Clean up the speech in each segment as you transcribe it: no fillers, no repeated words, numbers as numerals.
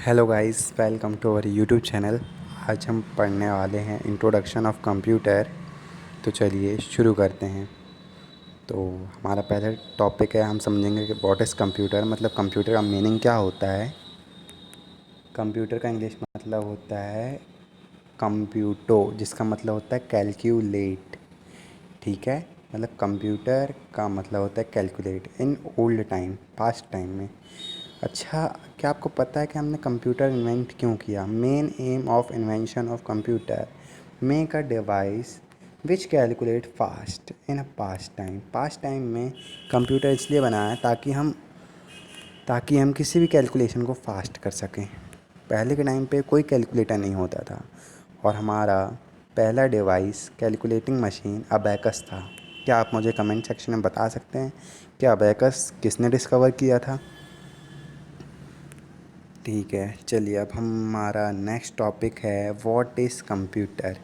Hello guys, welcome to our YouTube channel. आज हम पढ़ने वाले हैं इंट्रोडक्शन ऑफ कंप्यूटर। तो चलिए शुरू करते हैं। तो हमारा पहला टॉपिक है, हम समझेंगे कि व्हाट इज़ कंप्यूटर, मतलब कंप्यूटर का मीनिंग क्या होता है। कंप्यूटर का इंग्लिश मतलब होता है कंप्यूटो, जिसका मतलब होता है कैलकुलेट। ठीक है, मतलब कंप्यूटर का मतलब होता है calculate in old time, past time में। अच्छा, क्या आपको पता है कि हमने कंप्यूटर इन्वेंट क्यों किया? Main M of invention of computer, make a device which calculate fast in a past time. Past time में कंप्यूटर इसलिए बनाया ताकि हम किसी भी कैलकुलेशन को फास्ट कर सकें। पहले के टाइम पे कोई कैलकुलेटर नहीं होता था और हमारा पहला डिवाइस कैलकुलेटिंग मशीन अबैकस था। क्या आप मुझे कमेंट सेक्शन में बता सकते हैं कि अबैकस किसने डिस्कवर किया था? ठीक है, चलिए अब हमारा नेक्स्ट टॉपिक है what is computer.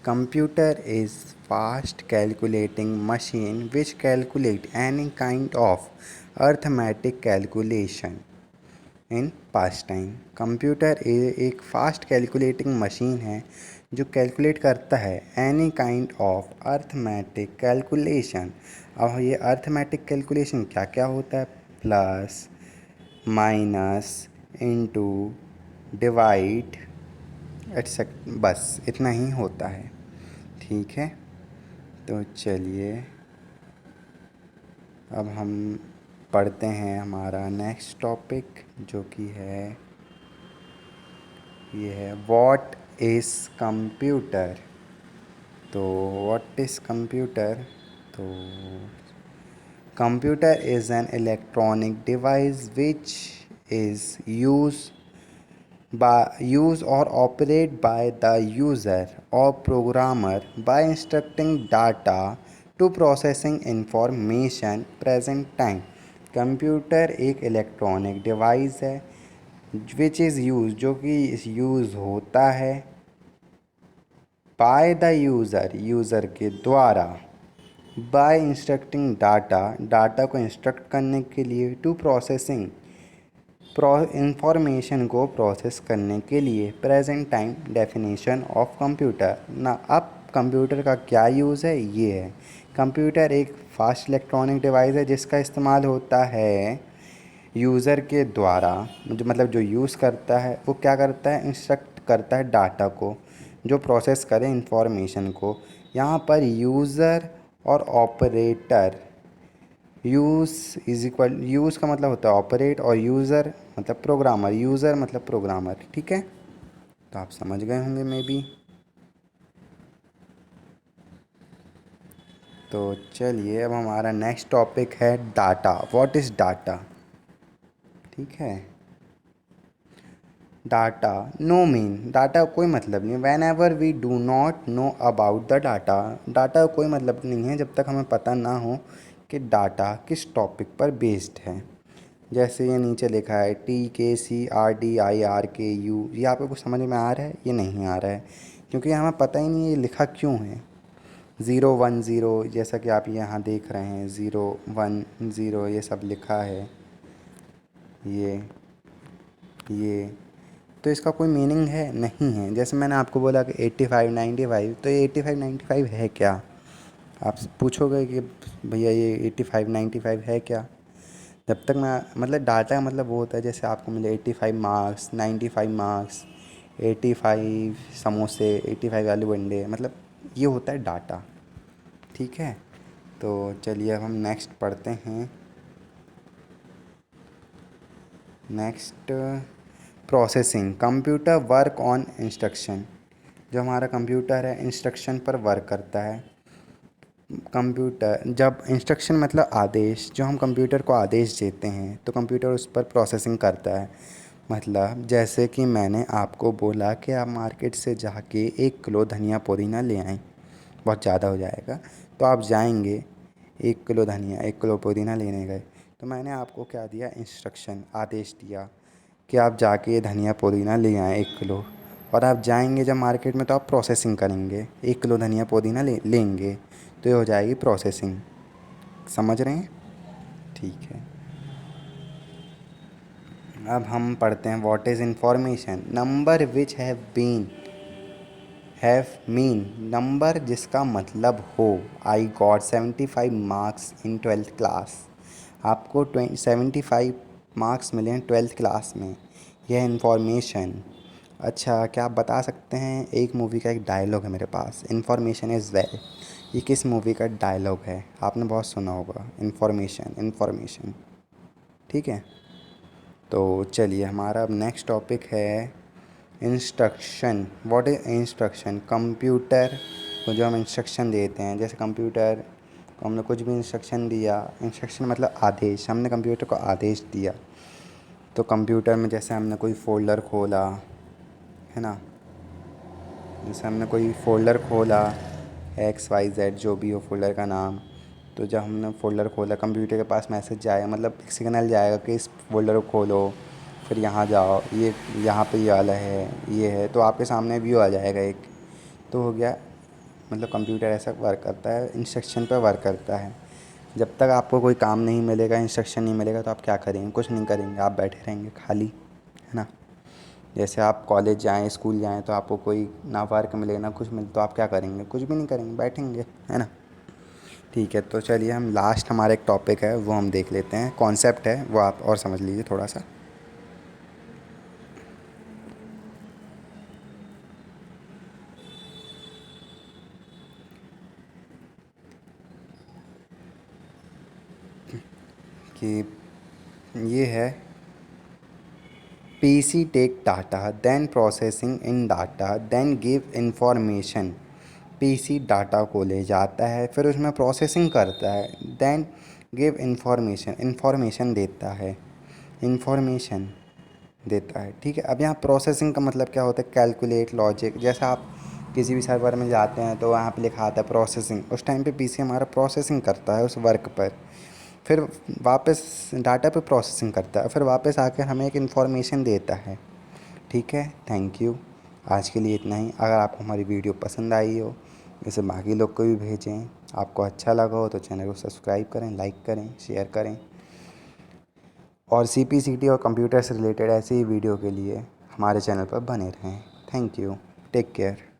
Computer is fast calculating machine which calculate any kind of arithmetic calculation in past time. Computer एक फास्ट कैलकुलेटिंग मशीन है जो कैलकुलेट करता है any kind of arithmetic calculation. अब ये अर्थमेटिक कैलकुलेशन क्या क्या होता है? प्लस, माइनस, इनटू, डिवाइड, एटसेट, बस इतना ही होता है। ठीक है, तो चलिए अब हम पढ़ते हैं हमारा नेक्स्ट टॉपिक, जो कि है ये है व्हाट इज़ कंप्यूटर। तो व्हाट इज़ कंप्यूटर? तो computer is an electronic device which is use or operate by the user or programmer by instructing data to processing information present time। Computer एक electronic device है which is use, जो कि use होता है by the user के द्वारा, bye instructing data को instruct करने के लिए, टू प्रोसेसिंग इंफॉर्मेशन को प्रोसेस करने के लिए। Present time definition of computer ना। अब कंप्यूटर का क्या यूज़ है, ये है कंप्यूटर एक फास्ट इलेक्ट्रॉनिक डिवाइस है जिसका इस्तेमाल होता है यूज़र के द्वारा, जो मतलब जो यूज़ करता है वो क्या करता है, इंस्ट्रक्ट करता है डाटा को जो प्रोसेस करे इंफॉर्मेशन को। यहाँ पर यूज़र और ऑपरेटर, यूज़ का मतलब होता है ऑपरेट और यूज़र मतलब प्रोग्रामर, यूज़र मतलब प्रोग्रामर। ठीक है, तो आप समझ गए होंगे मे बी। तो चलिए अब हमारा नेक्स्ट टॉपिक है डाटा। What is data? ठीक है, डाटा नो मीन, डाटा कोई मतलब नहीं। Whenever we do not know about the data, data कोई मतलब नहीं है जब तक हमें पता ना हो कि डाटा किस टॉपिक पर बेस्ड है। जैसे ये नीचे लिखा है TKCRDIRKU, ये आपको कुछ समझ में आ रहा है? ये नहीं आ रहा है क्योंकि हमें पता ही नहीं है ये लिखा क्यों है। 010, जैसा कि आप यहाँ देख रहे हैं 010 ये सब लिखा है। ये तो इसका कोई मीनिंग है नहीं है। जैसे मैंने आपको बोला कि 85 95, तो ये 85 95 है क्या? आप पूछोगे कि भैया ये 85 95 है क्या? जब तक मैं मतलब डाटा का मतलब वो होता है जैसे आपको मिले 85 मार्क्स, 95 मार्क्स, 85 समोसे, 85 आलू बंडे, मतलब ये होता है डाटा। ठीक है, तो चलिए अब हम नेक्स्ट पढ़ते हैं। Next, processing. Computer work on instruction. जो हमारा कंप्यूटर है इंस्ट्रक्शन पर वर्क करता है। कंप्यूटर जब इंस्ट्रक्शन मतलब आदेश, जो हम कंप्यूटर को आदेश देते हैं तो कंप्यूटर उस पर प्रोसेसिंग करता है। मतलब जैसे कि मैंने आपको बोला कि आप मार्केट से जाके 1 किलो धनिया पुदीना ले आएँ, बहुत ज़्यादा हो जाएगा, तो आप जाएंगे 1 किलो धनिया 1 किलो पुदीना लेने गए, तो मैंने आपको क्या दिया, इंस्ट्रक्शन, आदेश दिया कि आप जाके धनिया पुदीना ले आएँ 1 किलो। और आप जाएंगे जब मार्केट में तो आप प्रोसेसिंग करेंगे, 1 किलो धनिया पुदीना लेंगे, तो ये हो जाएगी प्रोसेसिंग। समझ रहे हैं? ठीक है, अब हम पढ़ते हैं what is information. Number which have mean, number जिसका मतलब हो। I got 75 marks in 12th class. आपको 75 मार्क्स मिले हैं 12th क्लास में, यह इंफॉर्मेशन। अच्छा, क्या आप बता सकते हैं, एक मूवी का एक डायलॉग है मेरे पास, इंफॉर्मेशन इज़ वेल। ये किस मूवी का डायलॉग है? आपने बहुत सुना होगा, इंफॉर्मेशन इंफॉर्मेशन। ठीक है, तो चलिए हमारा अब नेक्स्ट टॉपिक है instruction. What is instruction? Computer को जो हम इंस्ट्रक्शन देते हैं, जैसे कंप्यूटर को हमने कुछ भी इंस्ट्रक्शन दिया, इंस्ट्रक्शन मतलब आदेश, हमने कंप्यूटर को आदेश दिया। तो कंप्यूटर में जैसे हमने कोई फ़ोल्डर खोला, है ना, जैसे हमने कोई फ़ोल्डर खोला, XYZ जो भी हो फ़ोल्डर का नाम, तो जब हमने फ़ोल्डर खोला, कंप्यूटर के पास मैसेज जाएगा, मतलब एक सिग्नल जाएगा कि इस फ़ोल्डर को खोलो, फिर यहाँ जाओ, ये यहाँ पे ये वाला है, ये है, तो आपके सामने व्यू आ जाएगा एक। तो हो गया, मतलब कंप्यूटर ऐसा वर्क करता है, इंस्ट्रक्शन पे वर्क करता है। जब तक आपको कोई काम नहीं मिलेगा, इंस्ट्रक्शन नहीं मिलेगा, तो आप क्या करेंगे? कुछ नहीं करेंगे, आप बैठे रहेंगे खाली, है ना। जैसे आप कॉलेज जाएँ, स्कूल जाएँ, तो आपको कोई ना वर्क मिले ना कुछ मिले, तो आप क्या करेंगे? कुछ भी नहीं करेंगे, बैठेंगे, है ना। ठीक है, तो चलिए हम लास्ट हमारा एक टॉपिक है वो हम देख लेते हैं, कॉन्सेप्ट है वो आप और समझ लीजिए थोड़ा सा। कि ये है, PC take data then processing in data then give information. PC data को ले जाता है, फिर उसमें प्रोसेसिंग करता है, देन गिव इंफॉर्मेशन, इंफॉर्मेशन देता है, इंफॉर्मेशन देता है। ठीक है, अब यहाँ प्रोसेसिंग का मतलब क्या होता है? Calculate, logic. जैसा आप किसी भी सर्वर में जाते हैं तो वहाँ पे लिखा आता है प्रोसेसिंग, उस टाइम पे पीसी हमारा प्रोसेसिंग करता है उस वर्क पर, फिर वापस डाटा पे प्रोसेसिंग करता है, फिर वापस आकर हमें एक इन्फॉर्मेशन देता है। ठीक है, थैंक यू। आज के लिए इतना ही। अगर आपको हमारी वीडियो पसंद आई हो, इसे बाकी लोग को भी भेजें। आपको अच्छा लगा हो तो चैनल को सब्सक्राइब करें, लाइक करें, शेयर करें। और CPCT और कंप्यूटर से रिलेटेड ऐसे ही वीडियो के लिए हमारे चैनल पर बने रहें। Thank you, take care.